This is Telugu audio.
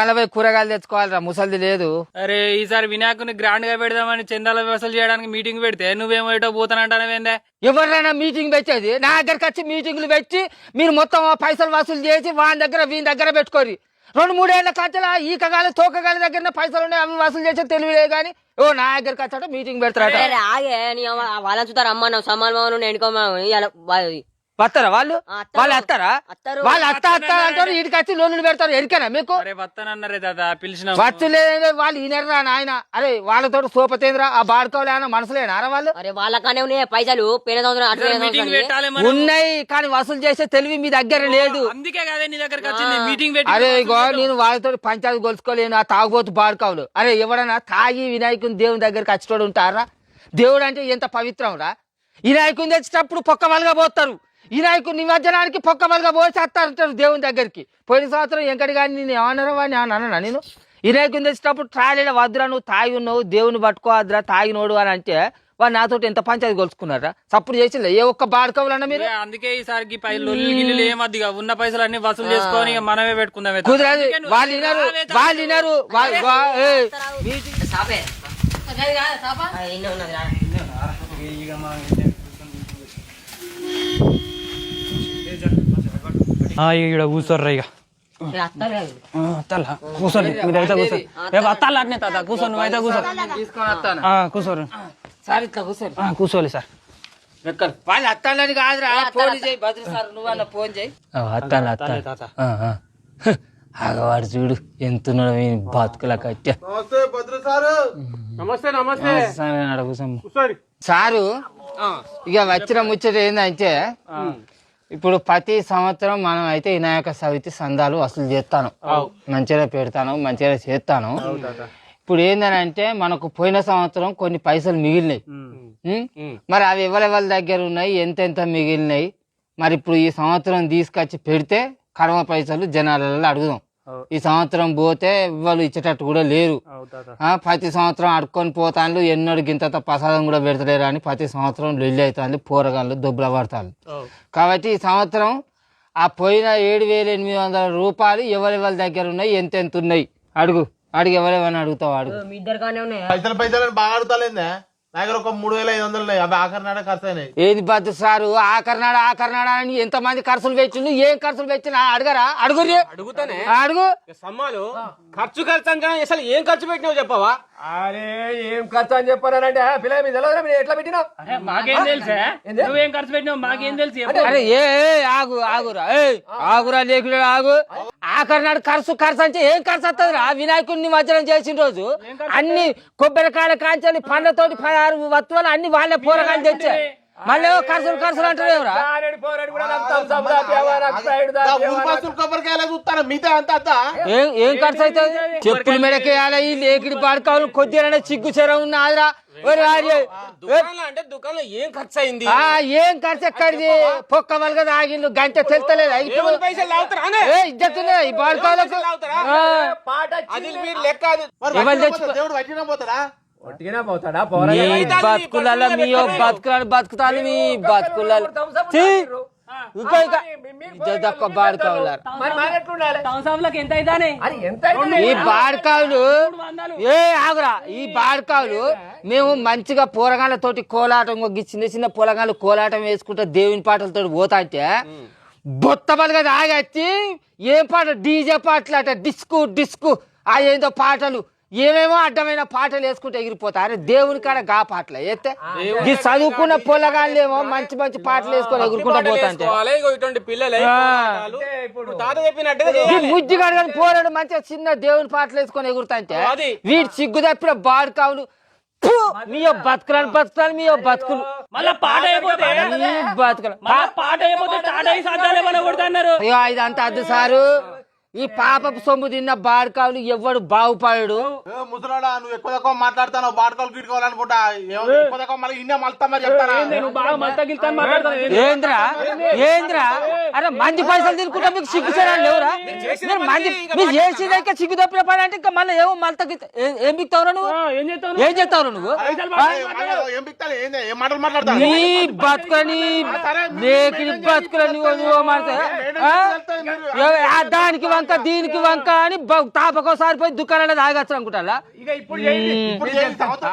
నలభై కూరగాయలు తెచ్చుకోవాలిరా, ముసలిది లేదు. అరే ఈసారి వినాయకుని గ్రాండ్ గా పెడదామని చందాల వసూలు చేయడానికి మీటింగ్ పెడితే నువ్వేమో ఏటో పోతానంటానవేందే? ఎవరైనా మీటింగ్ పెట్టేది నా దగ్గరకు వచ్చి మీటింగ్లు పెట్టి మీరు మొత్తం పైసలు వసూలు చేసి వీని దగ్గర పెట్టుకోరి. 2-3 ఏళ్ల కట్టలా ఈకగాలి తోకగాలి దగ్గర పైసలు ఉన్నాయి, అవి వసూలు చేసే తెలివిలే గానీ నా దగ్గరకు వచ్చాట మీటింగ్ పెడతారట. వాళ్ళని చూతారు అమ్మ నువ్వు సమ్మాన్ ఎన్నుకోమని వస్తారా వాళ్ళు వస్తారా? వాళ్ళు అంటారు వీడికి వచ్చి లోన్లు పెడతారు. ఎరికేనా మీకు? వస్తానన్నారే తాత పిలిచిన వచ్చలేదు వాళ్ళు ఈనరా నాయన. అరే వాళ్ళతో సోపతేంద్రా ఆ బాడుకోలేనా మనసులేనారా వాళ్ళు? అరే వాళ్ళకనే ఉన్నాయి పైసలు ఉన్నాయి కానీ వసూలు చేసే తెలివి మీ దగ్గర లేదు. అందుకే కదా నీ దగ్గరకు వచ్చింది మీటింగ్ పెట్టి. అరే ఇగో నేను వాళ్ళతో పంచాయతీ గొలుచుకోలేను. ఆ తాగుబోతు బాడుకోవులు. అరే ఎవడన్నా తాగి వినాయకుని దేవుని దగ్గరికి వచ్చేటోడు ఉంటారా? దేవుడు అంటే ఎంత పవిత్రం రా. వినాయకుని తెచ్చేటప్పుడు పొక్క వలగా పోతారు. వినాయకుని నిమజ్జనానికి పొక్క వలగా పోసి వస్తారు దేవుని దగ్గరికి. పోయిన సంవత్సరం ఎంకటి కానీ నేను ఏమన్నారా వాడిని అన్నా నేను వినాయకుని తెచ్చేటప్పుడు ట్రాలీలో వద్దురా నువ్వు తాగి ఉన్నావు దేవుని పట్టుకోవద్దురా తాగినోడు అని అంటే వాడు నాతో ఎంత పంచాయతీ కొలుచుకున్నారా? సప్పుడు చేసి ఏ ఒక్క బాడుకోవాలన్నా మీరు. అందుకే ఈసారికి గిల్లు ఏమద్దిగా ఉన్న పైసలు అన్ని వసూలు చేసుకొని మనమే పెట్టుకుందాం. కుదరదు. వాళ్ళు వినరు. ఇక్కడ కూర్చోర్రా ఇక కూర్చోండి. మీరైతే కూర్చోండి. రేపు వస్తాను అట్నే తాత కూర్చోండి. నువ్వు అయితే కూర్చోరు కూర్చోవాలి సార్. వాళ్ళు అత్తాలని కాదురా ఫోన్ చేయి భద్ర సార్ నువ్వు ఫోన్ చేయి. ఆగవాడు చూడు ఎంతున్నాడు బతుకుల కట్టా. సారు ఇక వచ్చిన ముచ్చట ఏందంటే ఇప్పుడు ప్రతి సంవత్సరం మనం అయితే వినాయక చవితి సందాలు వసూలు చేస్తాను, మంచిగా పెడతాను, మంచిగా చేస్తాను. ఇప్పుడు ఏందనంటే మనకు పోయిన సంవత్సరం కొన్ని పైసలు మిగిలినాయి. మరి అవి ఎవరెవరి దగ్గర ఉన్నాయి, ఎంతెంత మిగిలినాయి. మరి ఇప్పుడు ఈ సంవత్సరం తీసుకొచ్చి పెడితే కర్మ పైసలు జనాలలో అడుగుదాం. ఈ సంవత్సరం పోతే వాళ్ళు ఇచ్చేటట్టు కూడా లేరు. ప్రతి సంవత్సరం అడుక్కొని పోతాను, ఎన్నోడు గింత ప్రసాదం కూడా పెడతలేరు అని ప్రతి సంవత్సరం లొల్లి అవుతాను, పోరగాళ్ళు దొబ్బుల పడతాను. కాబట్టి ఈ సంవత్సరం ఆ పోయిన 7,800 రూపాయలు ఎవరెవరి దగ్గర ఉన్నాయి, ఎంతెంత ఉన్నాయి అడుగు ఎవరెవరిని అడుగుతావు అడుగు. పైసలు బాగా అడుగుతాలేందా? నా దగ్గర ఒక 3,500 ఉన్నాయి. అవి ఆఖరినాడ ఖర్చు అయినాయి. ఏది బద్దు సారు ఆఖరినాడ అని ఎంత మంది ఖర్చులు పెట్టిండు, ఏం ఖర్చులు పెట్టినా అడగరా? అడుగుతానే అడుగు. సమ్మాలు ఖర్చు అంటే అసలు ఏం ఖర్చు పెట్టినావు చెప్పవా? అరే ఏం ఖర్చు అని చెప్పానంటే పిల్లల మీద మీరు ఎట్లా పెట్టినావు? మాకేం తెలుసా నువ్వేం ఖర్చు పెట్టినావు? మాకేం తెలుసు? అరే ఆగురా లేకుండా ఆగు. ఆఖరినాడు ఖర్చు అంటే ఏం ఖర్చు వస్తుంది రా? వినాయకుడిని నిమజ్జనం చేసిన రోజు అన్ని కొబ్బరికాయల కాంచాలి పండ్లతోటి 16 వత్తువులు అన్ని వాళ్ళే పోరగాయలు తెచ్చా. మళ్ళీ ఖర్చులు అంటారేమరా? ఏం ఖర్చు అవుతుంది? చెప్పులు మెడకేయాలి, ఈ లేకిడి పాడుకోవాలి, కొద్దిగా సిగ్గు చెర ఉన్నదిరా. అంటే దుకాణంలో ఏం ఖర్చు అయింది? ఏం ఖర్చు ఎక్కడిది? పొక్క వల్గా తాగిండు గంట తెలుస్తలేదు. ఇద్దతున్నాయి ఈ పాడుకోవాలకు. బతుకులలో మీ బతుకుతాను, మీ బతుకులలో ఈ బాడుకావులు ఈ బాడుకావులు మేము మంచిగా పోరగాళ్ళతోటి కోలాటం చిన్న పొలగాళ్ళు కోలాటం వేసుకుంటే దేవుని పాటలతో పోతా అంటే బొత్తబలుగా తాగచ్చి ఏం పాట డీజే పాటలు అట డిస్కు ఏందో పాటలు ఏమేమో అడ్డమైన పాటలు వేసుకుంటే ఎగిరిపోతారు. దేవుని కాడ గా పాటలు ఎత్తే ఈ చదువుకున్న పొలగాళ్ళేమో మంచి పాటలు వేసుకొని ఎగురుకుంటా పోతాంటే ముజ్జి కడగని పోరాడు మంచిగా చిన్న దేవుని పాటలు వేసుకొని ఎగురుతాంటే వీటి సిగ్గు తప్పిన బాడుకావులు మీ బతుకులు మీ బతుకులు ఇదంతా అద్దు సారు. ఈ పాపపు సొమ్ము తిన్న బాడుకావులు ఎవడు బాగుపడు. ముసలాడా నువ్వు ఎక్కువ మాట్లాడతాను, బాడుకాలు గిట్టుకోవాలనుకుంటా. ఏంద్రా అరే మంది పైసలు తినుకుంటా మీకు సిగ్గు చేయడానికి లేవురా? మంది మీరు చేసేదాకా సిగ్గు తప్పిన పని అంటే ఇంకా మళ్ళీ ఏమో మళ్ళీ ఏం బిక్తావురా నువ్వు? ఏం చేస్తావురా నువ్వు? నీ బతుకులని బతుకులని దానికి వంక దీనికి వంక అని తాపకోసారి పోయి దుకాణాలు తాగచ్చు అనుకుంటా ఇక ఇప్పుడు చేయండి. ఇప్పుడు చేయండి, తాగుతా.